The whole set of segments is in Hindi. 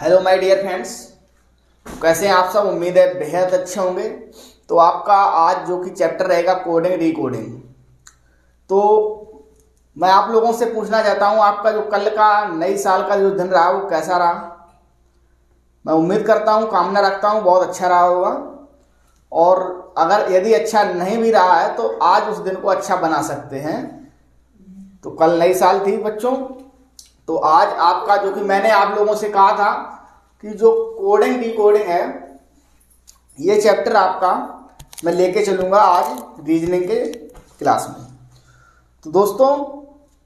हेलो माय डियर फ्रेंड्स, कैसे हैं आप सब। उम्मीद है बेहद अच्छे होंगे। तो आपका आज जो कि चैप्टर रहेगा कोडिंग डिकोडिंग। तो मैं आप लोगों से पूछना चाहता हूं, आपका जो कल का नई साल का जो दिन रहा वो कैसा रहा। मैं उम्मीद करता हूं, कामना रखता हूं बहुत अच्छा रहा होगा। और अगर यदि अच्छा नहीं भी रहा है तो आज उस दिन को अच्छा बना सकते हैं। तो कल नई साल थी बच्चों। तो आज आपका जो कि मैंने आप लोगों से कहा था कि जो कोडिंग डिकोडिंग है ये चैप्टर आपका मैं लेके चलूंगा आज रीजनिंग के क्लास में। तो दोस्तों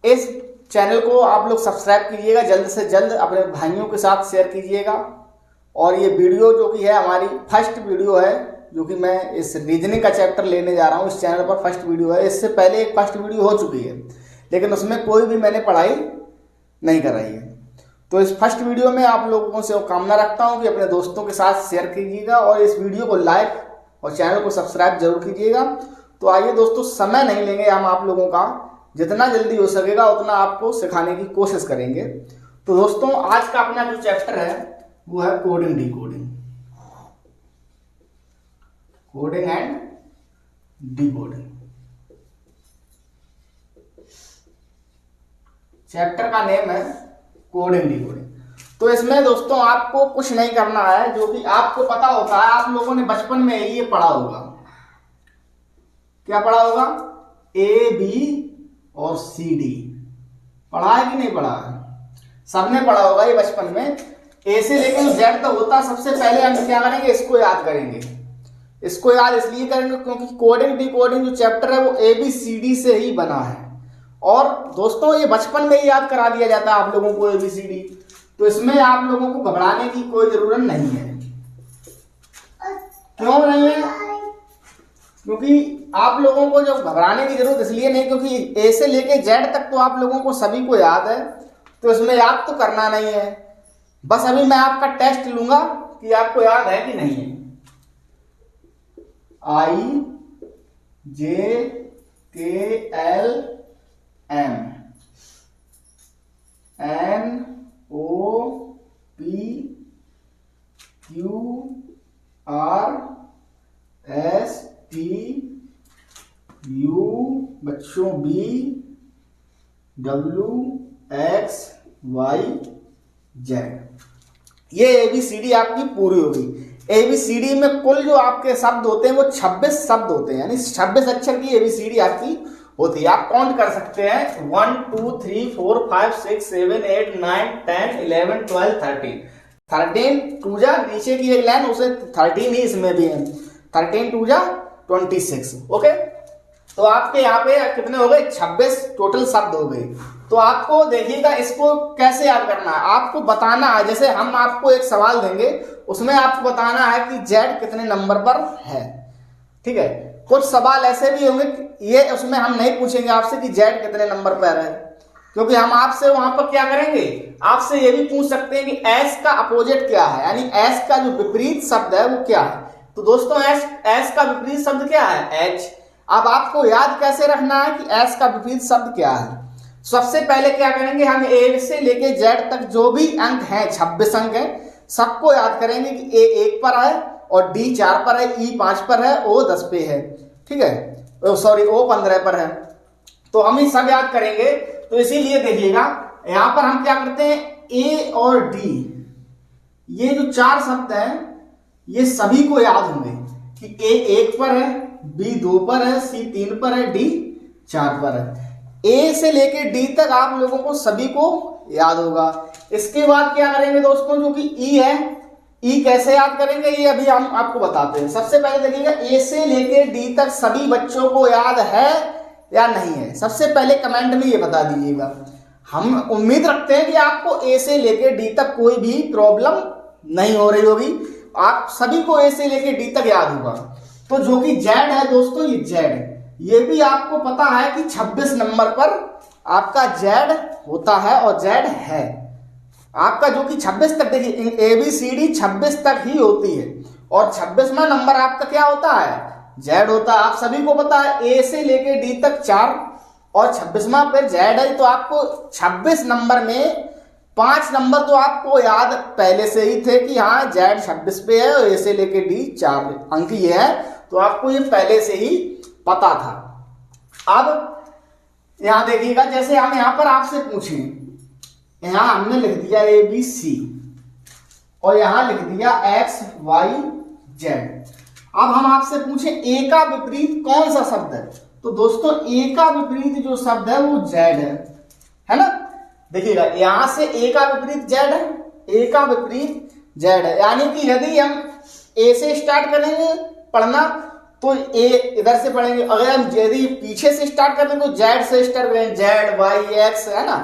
इस चैनल को आप लोग सब्सक्राइब कीजिएगा, जल्द से जल्द अपने भाइयों के साथ शेयर कीजिएगा। और ये वीडियो जो कि है हमारी फर्स्ट वीडियो है जो कि मैं इस रीजनिंग का चैप्टर लेने जा रहा हूँ। इस चैनल पर फर्स्ट वीडियो है। इससे पहले एक फर्स्ट वीडियो हो चुकी है लेकिन उसमें कोई भी मैंने पढ़ाई नहीं कर रही है। तो इस फर्स्ट वीडियो में आप लोगों से कामना रखता हूं कि अपने दोस्तों के साथ शेयर कीजिएगा और इस वीडियो को लाइक और चैनल को सब्सक्राइब जरूर कीजिएगा। तो आइए दोस्तों, समय नहीं लेंगे हम आप लोगों का, जितना जल्दी हो सकेगा उतना आपको सिखाने की कोशिश करेंगे। तो दोस्तों आज का अपना जो चैप्टर है वो है coding decoding, coding and decoding. Chapter का नेम है कोडिंग डिकोडिंग। तो इसमें दोस्तों आपको कुछ नहीं करना है, जो कि आपको पता होता है। आप लोगों ने बचपन में ही ये पढ़ा होगा। क्या पढ़ा होगा? ए बी और सी डी पढ़ा है कि नहीं पढ़ा है? सबने पढ़ा होगा ये बचपन में। ए से लेकर जेड तक होता। सबसे पहले हम क्या करेंगे, इसको याद करेंगे। इसको याद इसलिए करेंगे क्योंकि कोडिंग डिकोडिंग जो चैप्टर है वो ए बी सी डी से ही बना है। और दोस्तों ये बचपन में ही याद करा दिया जाता है आप लोगों को ABCD। तो इसमें आप लोगों को घबराने की कोई जरूरत नहीं है। क्यों नहीं है? क्योंकि आप लोगों को जब घबराने की जरूरत इसलिए नहीं क्योंकि A से लेके Z तक तो आप लोगों को सभी को याद है। तो इसमें याद तो करना नहीं है। बस अभी मैं आपका टेस्ट लूंगा कि आपको याद है कि नहीं है। IJKL M NOPQRSTU बच्चों BWXYZ। ये ABCD आपकी पूरी होगी। ABCD में कुल जो आपके शब्द होते हैं वो 26 शब्द होते हैं, यानी 26 अक्षर की ABCD आपकी होती है। आप काउंट कर सकते हैं 1 2 3 4 5 6 7 8 9 10 11 12 13 टू जा नीचे की एक लाइन उसे 13 ही इसमें भी है। 13 टू जा 26। ओके, तो आपके यहाँ पे कितने हो गए? 26 टोटल शब्द हो गए। तो आपको देखिएगा इसको कैसे याद करना है। आपको बताना है, जैसे हम आपको एक सवाल देंगे उसमें आपको बताना है कि जेड कितने नंबर पर है। ठीक है, कुछ सवाल ऐसे भी होंगे, ये उसमें हम नहीं पूछेंगे आपसे कि जेड कितने नंबर पर है, क्योंकि हम आपसे वहां पर क्या करेंगे, आपसे ये भी पूछ सकते हैं कि एस का अपोजिट क्या है, यानी एस का जो विपरीत शब्द है वो क्या है। तो दोस्तों एस का विपरीत शब्द क्या है? एच। अब आपको याद कैसे रखना है कि एस का विपरीत शब्द क्या है। सबसे पहले क्या करेंगे, हम ए से लेके जेड तक जो भी अंक हैं, 26 अंक हैं, सबको याद करेंगे कि ए 1 पर है और डी 4 पर है, ई 5 पर है, ओ 10 पे है। ठीक है, सॉरी ओ 15 पर है। तो हम ही सब याद करेंगे। तो इसीलिए देखिएगा यहां पर हम क्या करते हैं, ए और डी ये जो 4 शब्द हैं ये सभी को याद होंगे कि ए 1 पर है, बी 2 पर है, सी 3 पर है, डी 4 पर है। ए से लेके डी तक आप लोगों को सभी को याद होगा। इसके बाद क्या करेंगे दोस्तों, जो कि ई है, ई कैसे याद करेंगे ये अभी हम आपको बताते हैं। सबसे पहले देखिएगा ए से लेके डी तक सभी बच्चों को याद है या नहीं है, सबसे पहले कमेंट में ये बता दीजिएगा। हम उम्मीद रखते हैं कि आपको ए से लेके डी तक कोई भी प्रॉब्लम नहीं हो रही होगी, आप सभी को ए से लेके डी तक याद होगा। तो जो कि जेड है दोस्तों, ये जेड, ये भी आपको पता है कि 26 नंबर पर आपका जेड होता है और जेड है आपका, जो कि 26 तक, देखिए ABCD 26 तक ही होती है और 26वां नंबर आपका क्या होता है? जेड होता है। आप सभी को पता है ए से लेके डी तक 4 और 26वां पे जेड है। तो आपको 26 नंबर में 5 नंबर तो आपको याद पहले से ही थे कि हाँ जेड 26 पे है और ए से लेके डी 4 अंक ये है, तो आपको ये पहले से ही पता था। अब यहां देखिएगा, जैसे हम यहां पर आपसे पूछें, यहां हमने लिख दिया ABC और यहां लिख दिया XYZ। अब हम आपसे पूछें ए का विपरीत कौन सा शब्द है, तो दोस्तों ए का विपरीत जो शब्द है वो जेड है ना। देखिएगा यहां से ए का विपरीत जेड है, ए का विपरीत जेड है, यानी कि यदि हम ए से स्टार्ट करेंगे पढ़ना तो ए इधर से पढ़ेंगे, अगर हम यदि पीछे से स्टार्ट करेंगे तो जेड से स्टार्ट करेंगे, जेड वाई एक्स है ना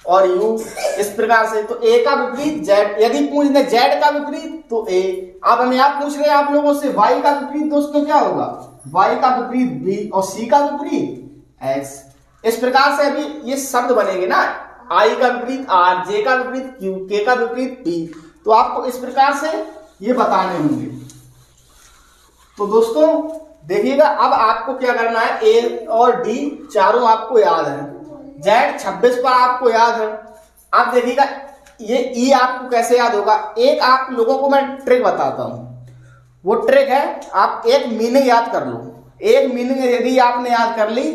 और यू इस प्रकार से। तो ए का विपरीत जेड, यदि पूछ दे जेड का विपरीत तो ए। अब हम यहाँ पूछ रहे हैं आप लोगों से वाई का विपरीत दोस्तों क्या होगा, वाई का विपरीत बी और सी का विपरीत एक्स। इस प्रकार से अभी ये शब्द बनेंगे ना, आई का विपरीत आर, जे का विपरीत क्यू, के का विपरीत पी। तो आपको इस प्रकार से ये बताने होंगे। तो दोस्तों देखिएगा अब आपको क्या करना है, ए और डी चारों आपको याद है, जेड 26 पर आपको याद है। अब देखिएगा ये ई आपको कैसे याद होगा, एक आप लोगों को मैं ट्रिक बताता हूं, वो ट्रिक है आप एक मीनिंग याद कर लो। एक मीनिंग यदि आपने याद कर ली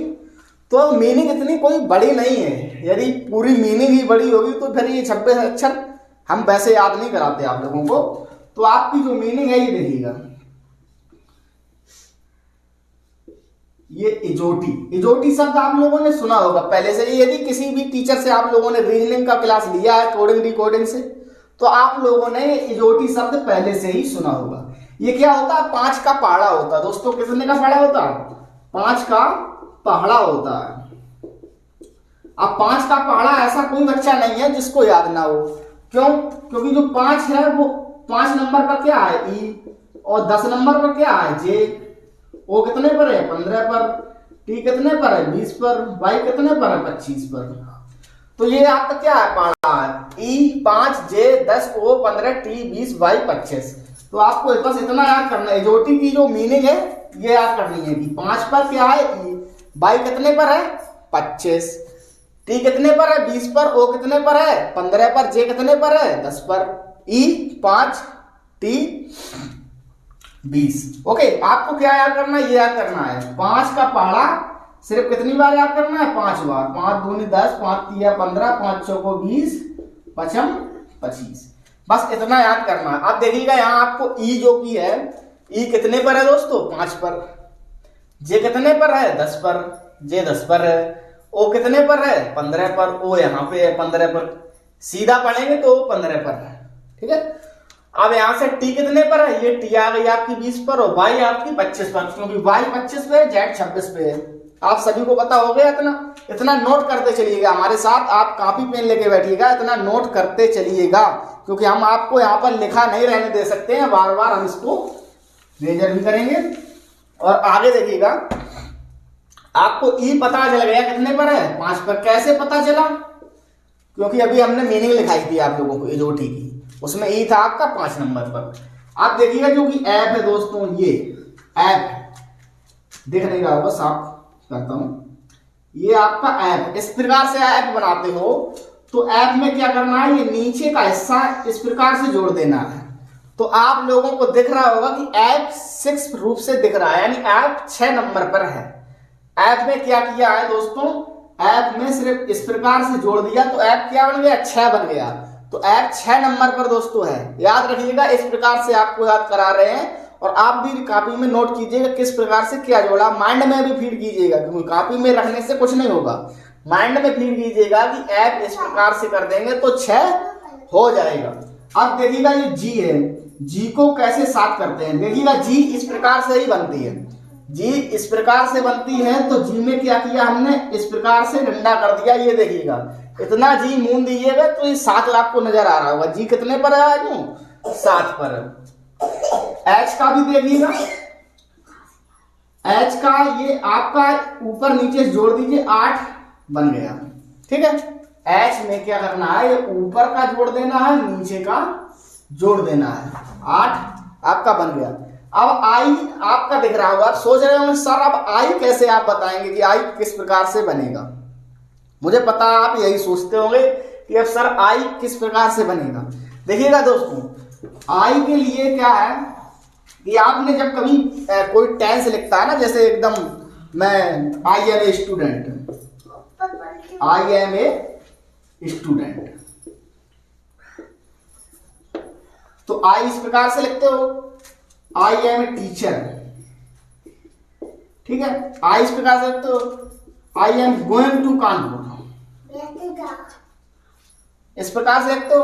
तो मीनिंग इतनी कोई बड़ी नहीं है, यदि पूरी मीनिंग ही बड़ी होगी तो फिर ये 26 अक्षर हम वैसे याद नहीं कराते आप लोगों को। तो आपकी जो मीनिंग है ये देखिएगा, ये इजोटी शब्द आप लोगों ने सुना होगा पहले से, यदि किसी भी टीचर से आप लोगों ने रीजनिंग का क्लास लिया है कोडिंग डिकोडिंग से तो आप लोगों ने इजोटी शब्द पहले से ही सुना होगा। ये क्या होता है, 5 का पहाड़ा होता है दोस्तों। कितने का पहाड़ा होता है, 5 का पहाड़ा होता है। अब 5 का पहाड़ा ऐसा कोई बच्चा नहीं है जिसको याद ना हो, क्यों, क्योंकि जो 5 है वो 5 नंबर पर क्या है ई, और 10 नंबर पर क्या है जे, ओ कितने पर है 15 पर, टी कितने पर है 20 पर, वाई कितने पर है 25 पर। तो ये आपका क्या है पहाड़ा है, ई 5 जे 10 ओ 15 टी 20 वाई 25। तो आपको बस इतना याद करना है, इजोटी की जो मीनिंग है ये याद करनी है कि 5 पर क्या है ई, वाई कितने पर है 25, टी कितने पर है 20 पर, ओ कितने पर है 15 पर, जे कितने पर है 10 पर, ई 5 टी 20। ओके, आपको क्या याद करना है, ये याद करना है 5 का पहाड़ा सिर्फ कितनी बार याद करना है 5 बार, 5 दूनी 10, 5 तिया 15, 5 चौको 20, 5 25, बस इतना याद करना है। अब देखिएगा यहाँ आपको ई जो की है, ई कितने पर है दोस्तों 5 पर, जे कितने पर है 10 पर, जे 10 पर है, ओ कितने पर है 15 पर, ओ यहाँ पे है 15 पर, सीधा पढ़ेंगे तो 15 पर है, ठीक है। अब यहां से टी कितने पर है, ये टी आ गई आपकी 20 पर और वाई आपकी 25 पर, क्योंकि वाई 25 पे है जेड 26 पे है। आप सभी को पता हो गया, इतना नोट करते चलिएगा हमारे साथ, आप कॉपी पेन लेके बैठिएगा, इतना नोट करते चलिएगा, क्योंकि हम आपको यहाँ पर लिखा नहीं रहने दे सकते हैं, बार बार हम इसको मेजर भी करेंगे। और आगे देखिएगा आपको ई पता चल गया कितने पर है 5 पर, कैसे पता चला, क्योंकि अभी हमने मीनिंग लिखाई थी आप लोगों को इजोटी की, उसमें ई था आपका 5 नंबर पर। आप देखिएगा जो कि ऐप है दोस्तों, ये ऐप दिख नहीं रहा होगा, साफ करता हूं, ये आपका ऐप, इस प्रकार से ऐप बनाते हो तो ऐप में क्या करना है, ये नीचे का हिस्सा इस प्रकार से जोड़ देना है। तो आप लोगों को दिख रहा होगा कि ऐप 6 रूप से दिख रहा है, यानी ऐप 6 नंबर पर है। ऐप में क्या किया है दोस्तों, ऐप में सिर्फ इस प्रकार से जोड़ दिया तो ऐप क्या बन गया 6 बन गया, तो ऐप 6 नंबर पर दोस्तों है। याद रखिएगा, इस प्रकार से आपको याद करा रहे हैं और आप भी कॉपी में नोट कीजिएगा किस प्रकार से क्या जोड़ा, माइंड में भी फीड कीजिएगा, क्योंकि कॉपी में रखने से कुछ नहीं होगा, माइंड में फीड कीजिएगा कि ऐप इस प्रकार से कर देंगे तो 6 हो जाएगा। अब देखिएगा ये जी है, जी को कैसे साफ करते हैं, देखिएगा जी इस प्रकार से ही बनती है, जी इस प्रकार से बनती है। तो जी में क्या किया हमने, इस प्रकार से डंडा कर दिया, ये देखिएगा इतना जी मूंद दीजिएगा तो ये 7 आपको नजर आ रहा होगा, जी कितने पर है आज 7 पर। एच का भी देखिएगा, एच का ये आपका ऊपर नीचे जोड़ दीजिए 8 बन गया, ठीक है। एच में क्या करना है, ये ऊपर का जोड़ देना है, नीचे का जोड़ देना है, 8 आपका बन गया। अब आई आपका दिख रहा होगा, आप सोच रहे होंगे सर अब आई कैसे आप बताएंगे कि आई किस प्रकार से बनेगा। मुझे पता आप यही सोचते होंगे कि अब सर आई किस प्रकार से बनेगा। देखिएगा दोस्तों, आई के लिए क्या है कि आपने जब कभी कोई टेंस लिखता है ना, जैसे एकदम मैं I am a student, I am a student, तो आई इस प्रकार से लिखते हो, आई एम ए टीचर, ठीक है। आई इस प्रकार से लिखते हो, I am going to Kanpur, इस प्रकार से लिखते हो,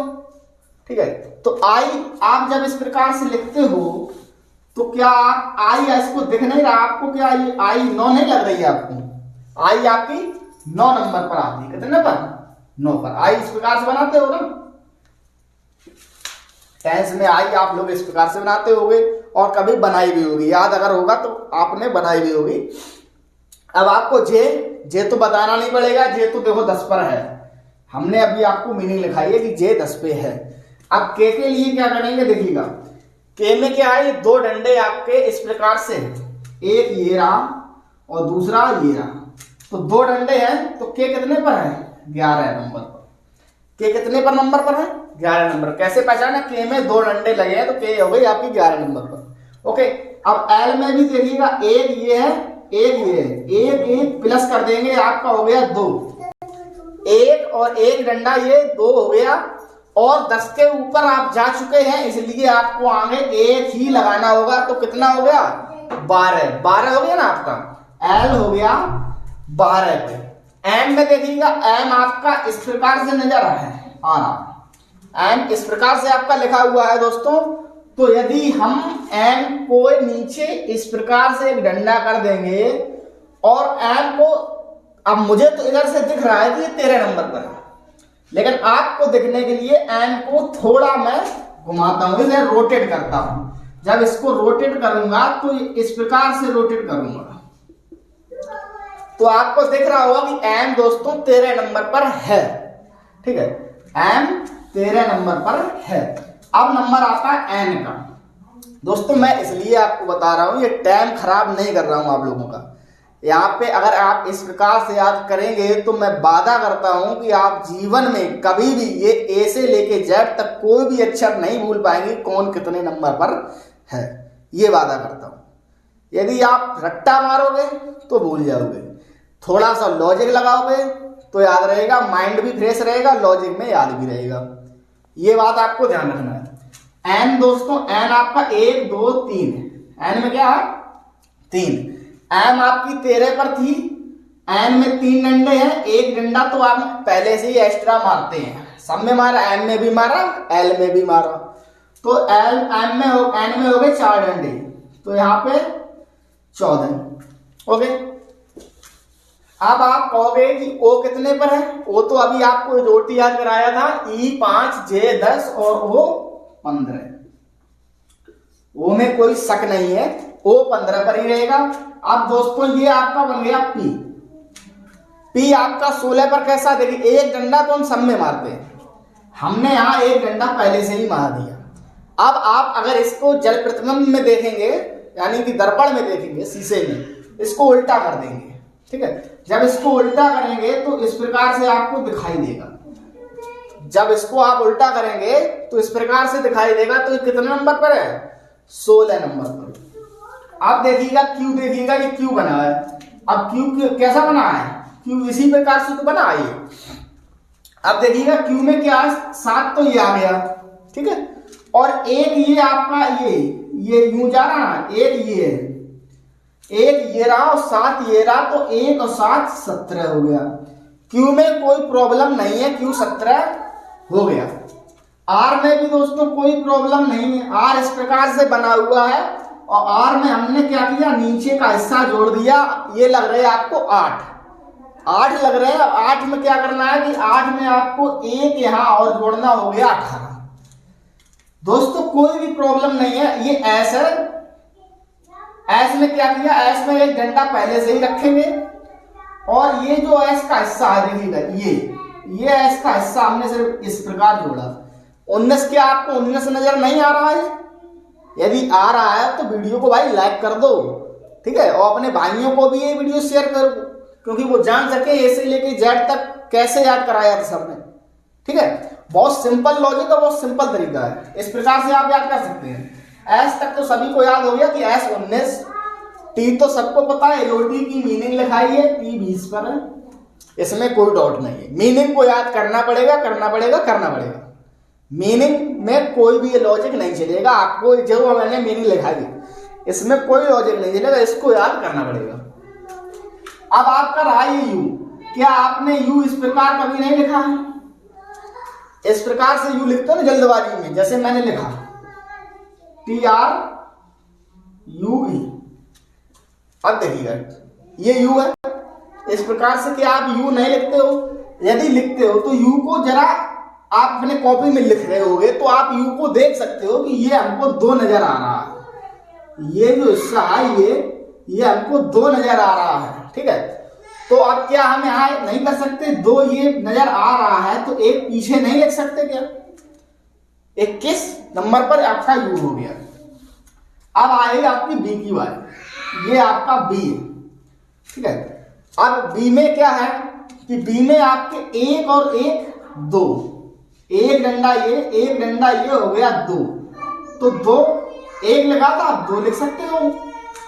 ठीक है। तो आई आप जब इस प्रकार से लिखते हो तो क्या आप आई इसको दिख नहीं रहा आपको, क्या ये आई 9 नहीं लग रही है आपको, आई आपकी 9 नंबर पर आती है, कितने पर, 9 पर। आई इस प्रकार से बनाते हो ना, टेंस में आई आप लोग इस प्रकार से बनाते होगे और कभी बनाई भी होगी, याद अगर होगा तो आपने बनाई भी होगी। अब आपको जे तो बताना नहीं पड़ेगा, जे तो देखो 10 पर है, हमने अभी आपको मीनिंग लिखाई है कि जे 10 पे है। अब के लिए क्या करेंगे, देखिएगा के में क्या है, 2 डंडे आपके इस प्रकार से, एक ये रहा और दूसरा ये रहा, तो 2 डंडे हैं, तो के कितने पर है, 11 नंबर पर। के कितने पर नंबर पर है, 11 नंबर। कैसे पहचाना, के में 2 डंडे लगे हैं तो के हो गई आपकी 11 नंबर पर। ओके, अब एल में भी देखिएगा, एक ये है, एक ये है, एक प्लस कर देंगे, आपका हो गया 2, एक और एक डंडा ये 2 हो गया, और 10 के ऊपर आप जा चुके हैं, इसलिए आपको आगे एक ही लगाना होगा, तो कितना हो गया, 12 हो गया ना आपका, एल हो गया 12 पे। एम में देखिएगा, एम आपका इस प्रकार से नजर आ रहा, एम इस प्रकार से आपका लिखा हुआ है दोस्तों। तो यदि हम एम को नीचे इस प्रकार से एक डंडा कर देंगे और एम को, अब मुझे तो इधर से दिख रहा है कि ये 13 नंबर पर है, लेकिन आपको दिखने के लिए एम को थोड़ा मैं घुमाता हूं, इसे रोटेट करता हूं। जब इसको रोटेट करूंगा तो इस प्रकार से रोटेट करूंगा, तो आपको दिख रहा होगा कि एम दोस्तों 13 नंबर पर है, ठीक है, एम 13 नंबर पर है। अब नंबर आता है एन का। दोस्तों मैं इसलिए आपको बता रहा हूं, ये टाइम खराब नहीं कर रहा हूं आप लोगों का। यहाँ पे अगर आप इस प्रकार से याद करेंगे तो मैं वादा करता हूं कि आप जीवन में कभी भी ये ए से लेके जेड तक कोई भी अक्षर नहीं भूल पाएंगे कौन कितने नंबर पर है, ये वादा करता हूं। यदि आप रट्टा मारोगे तो भूल जाओगे, थोड़ा सा लॉजिक लगाओगे तो याद रहेगा, माइंड भी फ्रेश रहेगा, लॉजिक में याद भी रहेगा, ये बात आपको ध्यान रखना है। एन दोस्तों, एन आपका 1 2 3, एन में क्या है 3। एम आपकी 13 पर थी, एन में 3 डंडे हैं, एक डंडा तो आप पहले से ही एक्स्ट्रा मारते हैं, सब में मारा, एम में भी मारा, एल में भी मारा, तो एल एम में एन में हो गए 4 डंडे, तो यहाँ पे 14। ओके, अब आप कहोगे कि ओ कितने पर है, ओ तो अभी आपको रोटी याद कराया था, ई 5 जे 10 और ओ 15, ओ में कोई शक नहीं है, ओ 15 पर ही रहेगा। अब दोस्तों ये आपका बन गया पी, पी आपका 16 पर कैसा, देखिए एक डंडा तो हम सब में मारते हैं, हमने यहाँ एक डंडा पहले से ही मार दिया। अब आप अगर इसको जल प्रतिबिंब में देखेंगे, यानी कि दर्पण में देखेंगे, शीशे में, इसको उल्टा कर देंगे, ठीक है। जब इसको उल्टा करेंगे तो इस प्रकार से आपको दिखाई देगा, जब इसको आप उल्टा करेंगे तो इस प्रकार से दिखाई देगा। तो कितने नंबर पर है, 16 नंबर पर। अब देखिएगा क्यू, देखिएगा ये क्यू बना है, अब क्यू कैसा बना है, क्यू इसी प्रकार से तो बना है ये। अब देखिएगा क्यू में क्या है, 7 तो ये आ गया, ठीक है, और एक ये आपका ये यूं जा रहा है, एक ये है, एक ये रहा और 7 ये रहा, तो 1 और 7 17 हो गया। क्यू में कोई प्रॉब्लम नहीं है, क्यू 17 हो गया। आर में भी दोस्तों कोई प्रॉब्लम नहीं है, आर इस प्रकार से बना हुआ है, और आर में हमने क्या किया, नीचे का हिस्सा जोड़ दिया, ये लग रहे हैं आपको 8 लग रहे हैं। 8 में क्या करना है कि 8 में आपको एक यहां और जोड़ना, हो गया 18। दोस्तों कोई भी प्रॉब्लम नहीं है, ये एस है, एस में क्या किया, एस में एक डंडा पहले से ही रखेंगे, और ये जो एस का हिस्सा है देखिएगा, ये एस का हिस्सा हमने सिर्फ इस प्रकार जोड़ा। 19 क्या आपको 19 नजर नहीं आ रहा है? यदि आ रहा है तो वीडियो को भाई लाइक कर दो, ठीक है, और अपने भाइयों को भी ये वीडियो शेयर करो, क्योंकि वो जान सके ए से लेके जेड तक कैसे याद कराया था सबने। ठीक है, बहुत सिंपल लॉजिक है, बहुत सिंपल तरीका है। इस प्रकार से आप याद कर सकते हैं। एस तक तो सभी को याद हो गया कि एस 19, टी तो सबको पता है, एलओटी की मीनिंग लिखाई है, टी 20 पर है, इसमें कोई डाउट नहीं है। मीनिंग को याद करना पड़ेगा, करना पड़ेगा, करना पड़ेगा। मीनिंग में कोई भी लॉजिक नहीं चलेगा, आपको जो मैंने मीनिंग लिखाई है इसमें कोई लॉजिक नहीं चलेगा, इसको याद करना पड़ेगा। अब आपका रहा ये यू, क्या आपने यू इस प्रकार कभी नहीं लिखा है? इस प्रकार से यू लिखते हो ना जल्दबाजी में, जैसे मैंने लिखा TRUE। अब देखिएगा ये यू है, इस प्रकार से क्या आप यू नहीं लिखते हो? यदि लिखते हो तो यू को जरा आप अपने कॉपी में लिख रहे होगे तो आप यू को देख सकते हो कि ये हमको 2 नजर आ रहा है, ये जो हिस्सा है ये हमको 2 नजर आ रहा है, ठीक है। तो अब क्या हम यहाँ नहीं कर सकते? 2 ये नजर आ रहा है तो एक पीछे नहीं लिख सकते क्या? 21 नंबर पर आपका यू हो गया। अब आएगी आपकी बी की बारी, ये आपका बी है, ठीक है। अब बी में क्या है कि बी में आपके 1 और 1 2, एक डंडा ये, एक डंडा ये हो गया 2, तो 2 1 लगा था आप 2 लिख सकते हो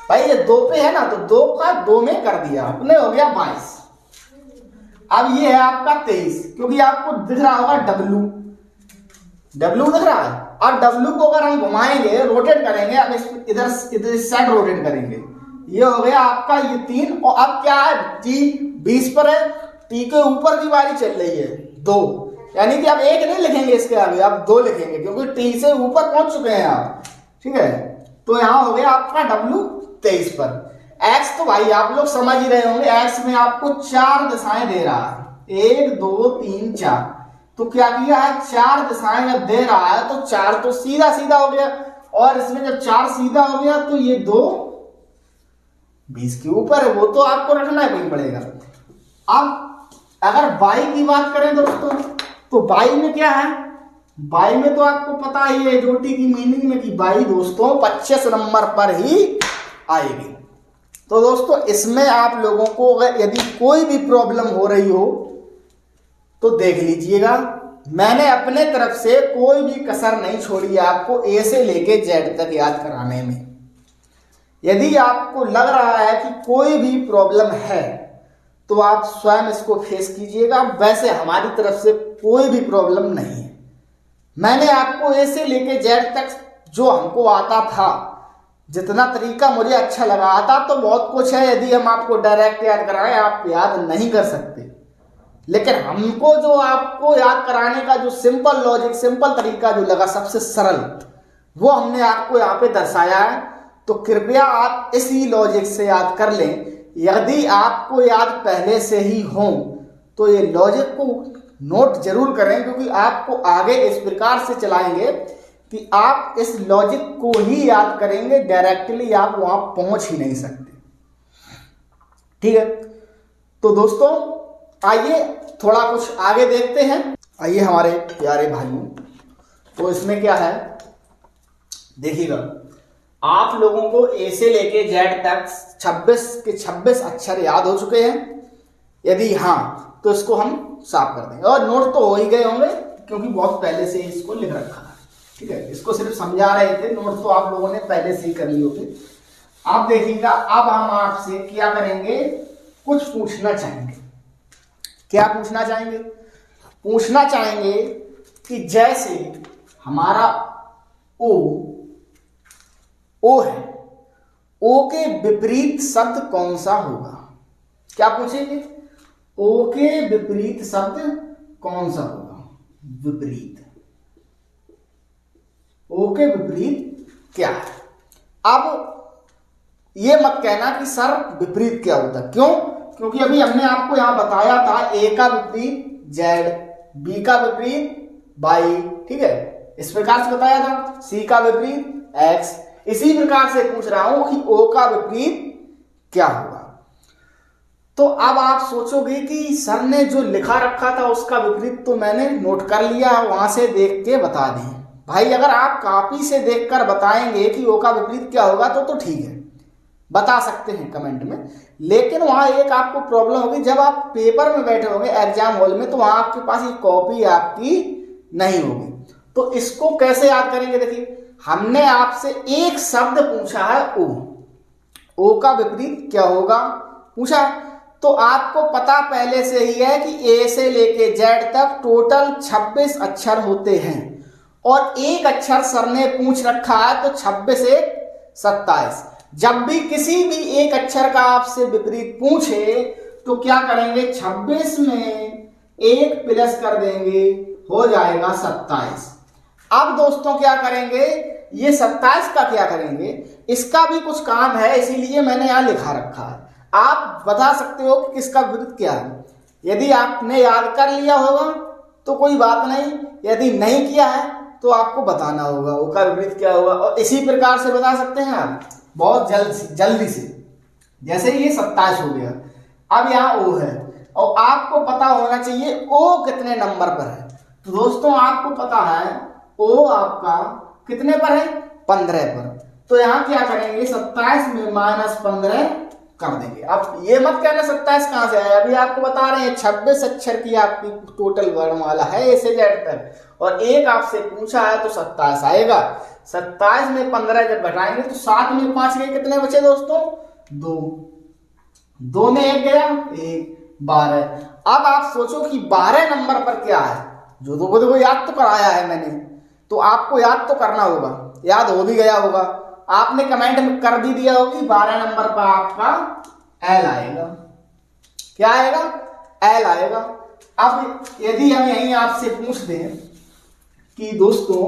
भाई, ये 2 पे है ना तो 2 का 2 में कर दिया आपने, हो गया 22। अब ये है आपका 23, क्योंकि आपको दिख रहा होगा डब्लू दिख रहा है, और डब्लू को अगर हम घुमाएंगे, रोटेट करेंगे, अब इधर इस साइड रोटेट करेंगे, ये हो गया आपका ये 3। और अब क्या है, टी 20 पर है, टी के ऊपर की बारी चल रही है 2, यानी कि अब 1 नहीं लिखेंगे इसके आगे, अब 2 लिखेंगे क्योंकि टी से ऊपर पहुंच चुके हैं आप, ठीक है। तो यहां हो गया आपका डब्लू 23 पर। एक्स तो भाई आप लोग समझ ही रहे होंगे, एक्स में आपको 4 दिशाएं दे रहा है, 1 2 3 4, तो क्या किया है 4 दिशाएं जब दे रहा है तो 4 तो सीधा सीधा हो गया, और इसमें जब 4 सीधा हो गया तो ये 2 20 के ऊपर है, वो तो आपको रखना ही पड़ेगा। अब अगर बाई की बात करें दोस्तों, तो बाई में क्या है, बाई में तो आपको पता ही है एलओटी की मीनिंग में कि बाई दोस्तों 25 नंबर पर ही आएगी। तो दोस्तों इसमें आप लोगों को अगर यदि कोई भी प्रॉब्लम हो रही हो तो देख लीजिएगा, मैंने अपने तरफ से कोई भी कसर नहीं छोड़ी आपको ए से लेके जेड तक याद कराने में। यदि आपको लग रहा है कि कोई भी प्रॉब्लम है तो आप स्वयं इसको फेस कीजिएगा, वैसे हमारी तरफ से कोई भी प्रॉब्लम नहीं है। मैंने आपको ए से लेके जेड तक जो हमको आता था, जितना तरीका मुझे अच्छा लगा था, तो बहुत कुछ है, यदि हम आपको डायरेक्ट याद कराएं आप याद नहीं कर सकते, लेकिन हमको जो आपको याद कराने का जो सिंपल लॉजिक, सिंपल तरीका जो लगा सबसे सरल, वो हमने आपको यहाँ पे दर्शाया है। तो कृपया आप इसी लॉजिक से याद कर लें। यदि आपको याद पहले से ही हो तो ये लॉजिक को नोट जरूर करें, क्योंकि आपको आगे इस प्रकार से चलाएंगे कि आप इस लॉजिक को ही याद करेंगे, डायरेक्टली आप वहां पहुंच ही नहीं सकते, ठीक है। तो दोस्तों आइए थोड़ा कुछ आगे देखते हैं। आइए हमारे प्यारे भाइयों, तो इसमें क्या है देखिएगा, आप लोगों को ए से लेके जेड तक 26 के 26 अक्षर याद हो चुके हैं। यदि हाँ तो इसको हम साफ कर देंगे, और नोट तो हो ही गए होंगे क्योंकि बहुत पहले से इसको लिख रखा है, ठीक है। इसको सिर्फ समझा रहे थे, नोट तो आप लोगों ने पहले से ही कर लिए होते। आप देखिएगा, अब हम आपसे क्या करेंगे, कुछ पूछना चाहेंगे। क्या पूछना चाहेंगे? पूछना चाहेंगे कि जैसे हमारा ओ है, ओ के विपरीत शब्द कौन सा होगा? क्या पूछेंगे? ओ के विपरीत शब्द कौन सा होगा? विपरीत, ओ के विपरीत क्या है? अब ये मत कहना कि सर विपरीत क्या होता, क्यों? क्योंकि अभी हमने आपको यहां बताया था ए का विपरीत जेड, बी का विपरीत वाई, ठीक है, इस प्रकार से बताया था, सी का विपरीत एक्स। इसी प्रकार से पूछ रहा हूं कि ओ का विपरीत क्या होगा। तो अब आप सोचोगे कि सर ने जो लिखा रखा था उसका विपरीत तो मैंने नोट कर लिया, वहां से देख के बता दें। भाई अगर आप कॉपी से देखकर बताएंगे कि ओ का विपरीत क्या होगा तो ठीक है, बता सकते हैं कमेंट में। लेकिन वहाँ एक आपको प्रॉब्लम होगी, जब आप पेपर में बैठे होंगे एग्जाम हॉल में, तो वहाँ आपके पास ये कॉपी आपकी नहीं होगी। तो इसको कैसे याद करेंगे? देखिए, हमने आपसे एक शब्द पूछा है ओ, ओ का विपरीत क्या होगा पूछा, तो आपको पता पहले से ही है कि ए से लेके जेड तक टोटल 26 अक्षर होते हैं, और एक अक्षर सर ने पूछ रखा है, तो 26 एक 27। जब भी किसी भी एक अक्षर का आपसे विपरीत पूछे तो क्या करेंगे, 26 में एक प्लस कर देंगे, हो जाएगा 27। अब दोस्तों क्या करेंगे, ये 27 का क्या करेंगे, इसका भी कुछ काम है, इसीलिए मैंने यहां लिखा रखा है। आप बता सकते हो कि किसका विपरीत क्या है। यदि आपने याद कर लिया होगा तो कोई बात नहीं, यदि नहीं किया है तो आपको बताना होगा ओ का विपरीत क्या होगा। और इसी प्रकार से बता सकते हैं आप बहुत जल्दी से। जैसे ये 27 हो गया, अब यहाँ ओ है, और आपको पता होना चाहिए ओ कितने नंबर पर है। तो दोस्तों आपको पता है ओ आपका कितने पर है, 15 पर। तो यहाँ क्या करेंगे, 27 में -15 कर देंगे। अब ये मत कहना 27 कहां से आया, अभी आपको बता रहे हैं 26 अक्षर की आपकी टोटल वर्णमाला है ए से जेड तक, और एक आपसे पूछा है तो 27 आएगा। 27 में 15 जब घटाएंगे तो 7 में 5 गए, कितने बचे दोस्तों, 2 में 1 गया, 1, 12। अब आप सोचो कि 12 नंबर पर क्या है, जो देखो याद तो कराया है मैंने, तो आपको याद तो करना होगा, याद हो भी गया होगा, आपने कमेंट में कर भी दिया होगी। 12 नंबर पर आपका एल आएगा, क्या आएगा, एल आएगा। अब यदि हम यहीं आपसे पूछ दें कि दोस्तों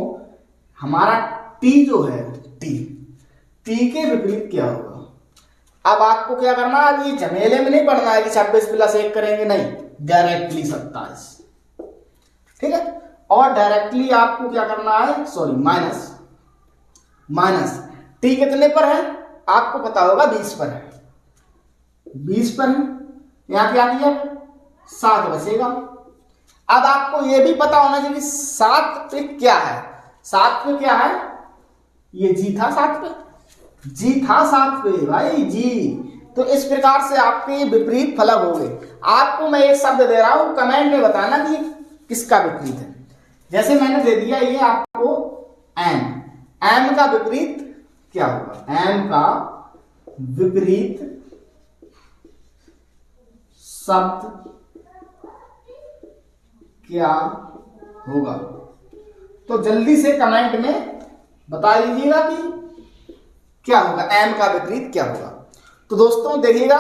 हमारा टी जो है, टी के विपरीत क्या होगा, अब आपको क्या करना है, अब ये झमेले में नहीं पड़ना है कि 26 + 1 करेंगे, नहीं, डायरेक्टली 27, ठीक है। और डायरेक्टली आपको क्या करना है, सॉरी माइनस टी कितने पर है, आपको पता होगा 20 पर है, 20 पर है, यहां क्या किया, 7 बचेगा। अब आपको यह भी पता होना चाहिए 7 पे क्या है, 7 पे क्या है, ये जी था 7 पे, जी था 7 पे भाई, जी। तो इस प्रकार से आपके विपरीत फलक हो गए। आपको मैं एक शब्द दे रहा हूं, कमेंट में बताना कि किसका विपरीत है। जैसे मैंने दे दिया ये आपको एम का विपरीत क्या होगा, एम का विपरीत शब्द क्या होगा, तो जल्दी से कमेंट में बता दीजिएगा कि क्या होगा, एम का विपरीत क्या होगा। तो दोस्तों देखिएगा,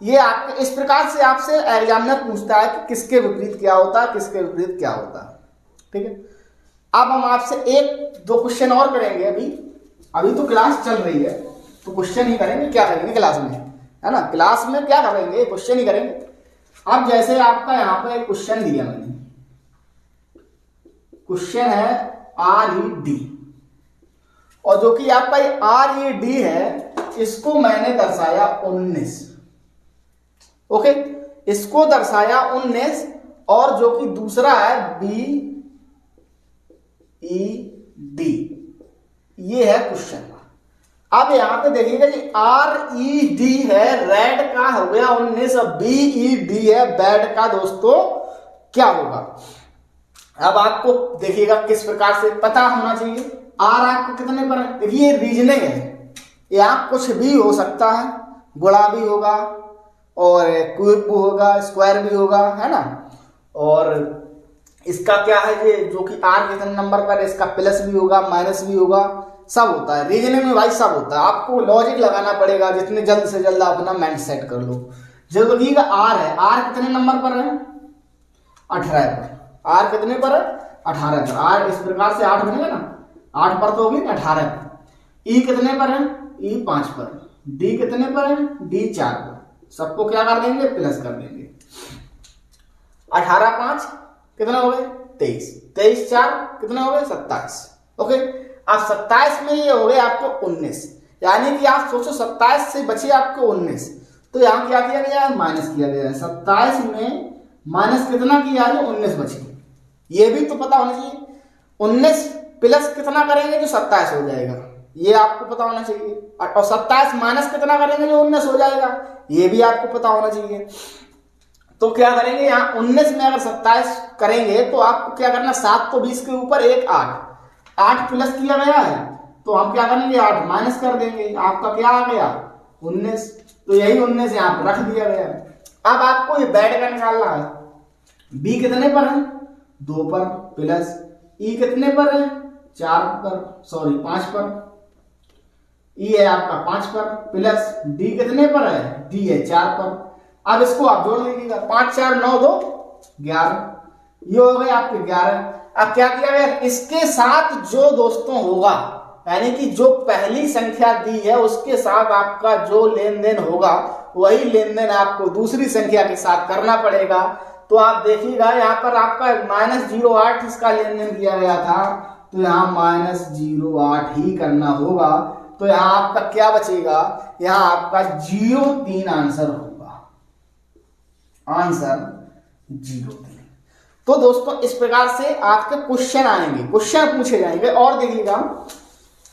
ये आपके इस प्रकार से आपसे एग्जामिनर पूछता है कि किसके विपरीत क्या होता है, किसके विपरीत क्या होता है, ठीक है। अब हम आपसे 1-2 क्वेश्चन और करेंगे, अभी तो क्लास चल रही है, तो क्वेश्चन ही करेंगे, क्या करेंगे क्लास में, है ना, क्लास में क्या करेंगे, क्वेश्चन ही करेंगे। अब जैसे आपका यहाँ पे एक क्वेश्चन दिया मैंने, क्वेश्चन है RED, और जो कि आपका RED है, इसको मैंने दर्शाया 19, ओके, इसको दर्शाया 19, और जो कि दूसरा है BED, ये है क्वेश्चन। अब यहां पे देखिएगा कि RED है, रेड का हो गया 19, और BED है, बैड का, दोस्तों क्या होगा। अब आपको देखिएगा किस प्रकार से पता होना चाहिए। आर आपको कितने पर है, देखिए ये रीजनिंग है, यहाँ कुछ भी हो सकता है, गुणा भी होगा और क्यूब भी होगा, स्क्वायर भी होगा, है ना। और इसका क्या है ये, जो कि आर कितने नंबर पर है, इसका प्लस भी होगा, माइनस भी होगा, सब होता है रीजनिंग में भाई, सब होता है। आपको लॉजिक लगाना पड़ेगा, जितने जल्द से जल्द अपना माइंड सेट कर लो। जो देखिएगा आर है, आर कितने नंबर पर है, 18 पर। आर कितने पर है, 18 पर। आर इस प्रकार से 8 बनेगा ना, 8 पर तो होगी 18 पर। ई कितने पर है, ई 5 पर। डी कितने पर है, डी 4 पर। सबको क्या कर देंगे, प्लस कर देंगे। 18 5 कितने हो गए, 23। 23 4 कितने हो गए, 27। ओके, अब 27 में ये हो गए आपको 19, यानी कि आप सोचो 27 से बचे आपको 19, तो यहां क्या किया गया है, माइनस किया गया है। 27 में माइनस कितना किया है, 19 बचे। ये भी तो पता होना चाहिए, 19 प्लस कितना करेंगे जो 27 हो जाएगा, ये आपको पता होना चाहिए। और 27 माइनस कितना करेंगे जो 19 हो जाएगा, ये भी आपको पता होना चाहिए। तो क्या करेंगे, यहाँ 19 में अगर 27 करेंगे तो आपको क्या करना, 7 तो 20 के ऊपर 1 8 प्लस किया गया है, तो हम क्या करेंगे 8 माइनस कर देंगे, आपका क्या आ गया 19। तो यही 19 यहाँ पर रख दिया गया है। अब आपको ये बैठ का निकालना है, बी कितने पर है 2 पर, प्लस ई कितने पर है 5 पर, ई है आपका 5 पर, प्लस डी कितने पर है, डी है 4 पर। अब इसको आप जोड़ लीजिएगा, 5 4 9 2 11, ये हो गए आपके 11। अब क्या किया गया, इसके साथ जो दोस्तों होगा, यानी कि जो पहली संख्या दी है उसके साथ आपका जो लेन देन होगा वही लेन देन आपको दूसरी संख्या के साथ करना पड़ेगा। तो आप देखिएगा यहाँ पर आपका -08 इसका लेन देन किया गया था, तो यहाँ -08 ही करना होगा। तो यहाँ आपका क्या बचेगा, यहाँ आपका 03 आंसर होगा, आंसर 03। तो दोस्तों इस प्रकार से आपके क्वेश्चन आएंगे, क्वेश्चन पूछे जाएंगे। और देखिएगा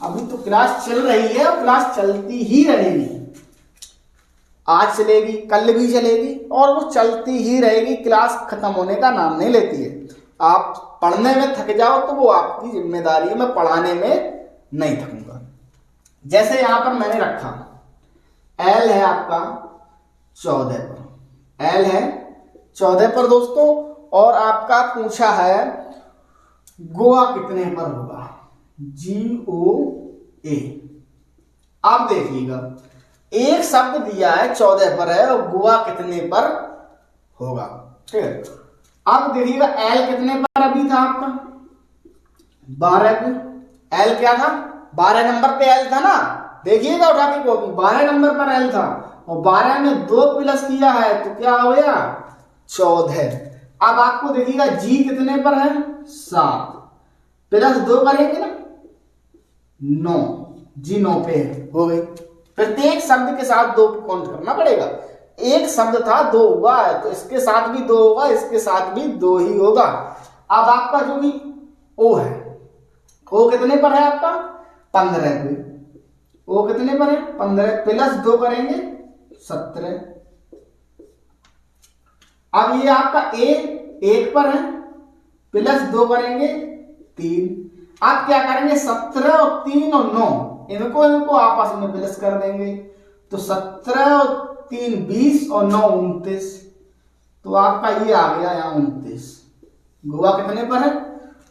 अभी तो क्लास चल रही है और क्लास चलती ही रहेगी, आज चलेगी कल भी चलेगी और वो चलती ही रहेगी, क्लास खत्म होने का नाम नहीं लेती है। आप पढ़ने में थक जाओ तो वो आपकी जिम्मेदारी है, मैं पढ़ाने में नहीं थकूंगा। जैसे यहां पर मैंने रखा एल है आपका 14 पर, एल है 14 पर दोस्तों, और आपका पूछा है गोवा कितने पर होगा, GOA। आप देखिएगा एक शब्द दिया है 14 पर है और गोवा कितने पर होगा, ठीक है। अब देखिएगा एल कितने पर अभी था आपका 12 पे, एल क्या था 12 नंबर पे एल था ना, देखिएगा उठा के कॉपी, 12 नंबर पर एल था और 12 में 2 प्लस किया है तो क्या हो गया 14। अब आपको देखिएगा जी कितने पर है 7, प्लस 2 करेंगे ना 9, जी 9 पे हो गई। प्रत्येक शब्द के साथ 2 काउंट करना पड़ेगा, एक शब्द था 2 हुआ है तो इसके साथ भी 2 होगा, इसके साथ भी 2 ही होगा। अब आपका जो भी ओ है, ओ कितने पर है आपका 15 पे, ओ कितने पर है 15, प्लस 2 करेंगे 17। अब ये आपका ए 1 पर है, प्लस 2 करेंगे 3। आप क्या करेंगे 17 और 3 और 9 इनको आपस में प्लस कर देंगे, तो 17 और 3 20 और 9 29, तो आपका ये आ गया यहाँ 29। गोवा कितने पर है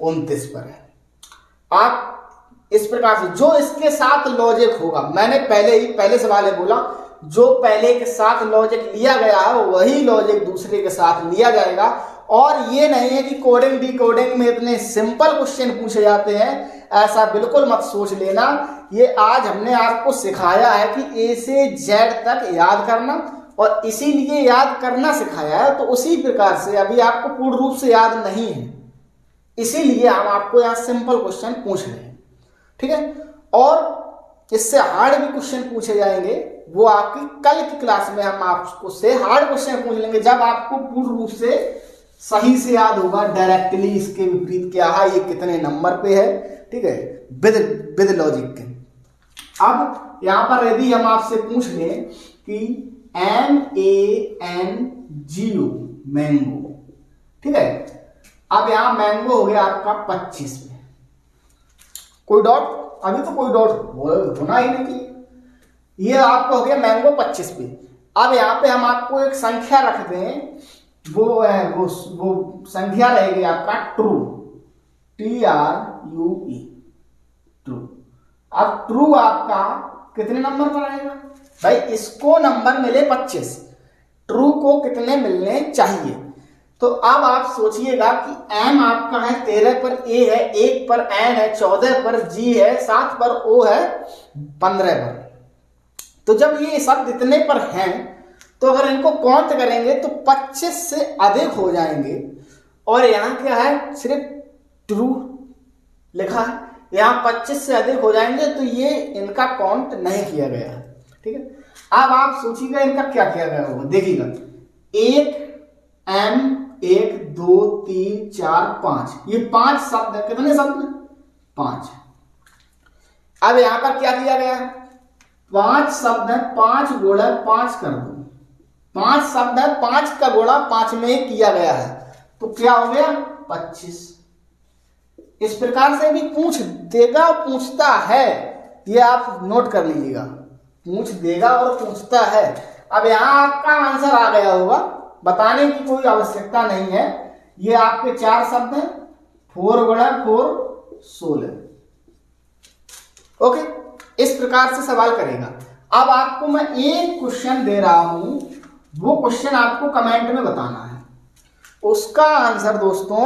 29 पर है। आप इस प्रकार से जो इसके साथ लॉजिक होगा, मैंने पहले सवाल में बोला जो पहले के साथ लॉजिक लिया गया है वही लॉजिक दूसरे के साथ लिया जाएगा। और ये नहीं है कि कोडिंग डिकोडिंग में इतने सिंपल क्वेश्चन पूछे जाते हैं, ऐसा बिल्कुल मत सोच लेना। ये आज हमने आपको सिखाया है कि ए से जेड तक याद करना, और इसीलिए याद करना सिखाया है, तो उसी प्रकार से अभी आपको पूर्ण रूप से याद नहीं है, इसीलिए हम आपको यहाँ सिंपल क्वेश्चन पूछ रहे हैं, ठीक है। और इससे हार्ड भी क्वेश्चन पूछे जाएंगे, वो आपकी कल की क्लास में हम आपको से हार्ड क्वेश्चन पूछ लेंगे, जब आपको पूर्ण रूप से सही से याद होगा, डायरेक्टली इसके विपरीत क्या है, ये कितने नंबर पे है, ठीक है, विद लॉजिक के। अब यहां पर यदि हम आपसे पूछ लें कि MANGO मैंगो, ठीक है, अब यहां मैंगो हो गया आपका 25 में, कोई डॉट, अभी तो कोई डॉट होना ही नहीं चाहिए, ये आपको हो गया मैंगो 25 पे। अब यहाँ पे हम आपको एक संख्या रख दें, वो है वो संख्या रहेगी आपका ट्रू, TRUE, ट्रू। अब ट्रू आपका कितने नंबर पर आएगा भाई, इसको नंबर मिले 25, ट्रू को कितने मिलने चाहिए। तो अब आप सोचिएगा कि M आपका है 13 पर, A है 1 पर, N है 14 पर, G है 7 पर, O है 15 पर। तो जब ये शब्द इतने पर हैं तो अगर इनको काउंट करेंगे तो 25 से अधिक हो जाएंगे, और यहाँ क्या है सिर्फ ट्रू लिखा है, यहाँ 25 से अधिक हो जाएंगे तो ये इनका काउंट नहीं किया गया है, ठीक है। अब आप सोचिएगा इनका क्या किया गया होगा, देखिएगा 1 M 1 2 3 4 5, ये 5 शब्द है, कितने शब्द 5, अब यहां पर क्या दिया गया है, 5 शब्द है, 5 गुणा 5 कर दो, 5 शब्द है, 5 का गुणा 5 में ही किया गया है, तो क्या हो गया 25। इस प्रकार से भी पूछ देगा और पूछता है, ये आप नोट कर लीजिएगा, पूछ देगा और पूछता है। अब यहां आपका आंसर आ गया होगा, बताने की कोई आवश्यकता नहीं है। ये आपके 4 शब्द हैं, 4 गुणा 4 16। ओके, इस प्रकार से सवाल करेगा। अब आपको मैं एक क्वेश्चन दे रहा हूं, वो क्वेश्चन आपको कमेंट में बताना है, उसका आंसर दोस्तों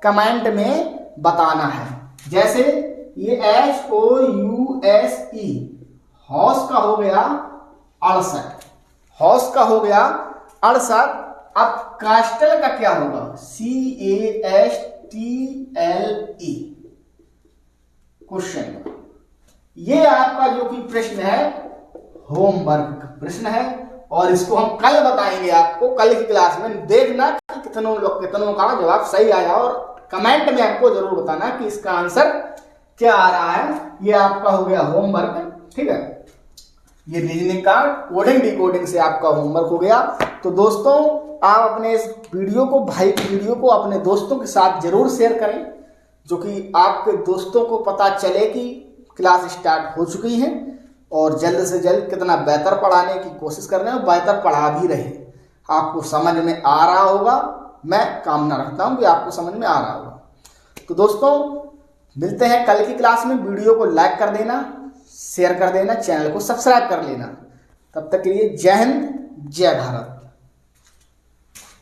कमेंट में बताना है। जैसे ये HOUSE, हौस का हो गया 68, हौस का हो गया 68। अब कास्टल का क्या होगा, CASTLE क्वेश्चन। ये आपका जो कि प्रश्न है होमवर्क का प्रश्न है, और इसको हम कल बताएंगे आपको, कल की क्लास में। देखना कि कितनों का जवाब सही आया, और कमेंट में हमको जरूर बताना कि इसका आंसर क्या आ रहा है। ये आपका हो गया होमवर्क, ठीक है। ये रीजनिंग का कोडिंग डिकोडिंग से आपका होमवर्क हो गया। तो दोस्तों आप अपने इस वीडियो को, भाई की वीडियो को अपने दोस्तों के साथ जरूर शेयर करें, जो कि आपके दोस्तों को पता चले कि क्लास स्टार्ट हो चुकी है, और जल्द से जल्द कितना बेहतर पढ़ाने की कोशिश कर रहे हैं, बेहतर पढ़ा भी रहे। आपको समझ में आ रहा होगा, मैं कामना रखता हूं कि आपको समझ में आ रहा होगा। तो दोस्तों मिलते हैं कल की क्लास में। वीडियो को लाइक कर देना, शेयर कर देना, चैनल को सब्सक्राइब कर लेना। तब तक के लिए जय हिंद, जय भारत।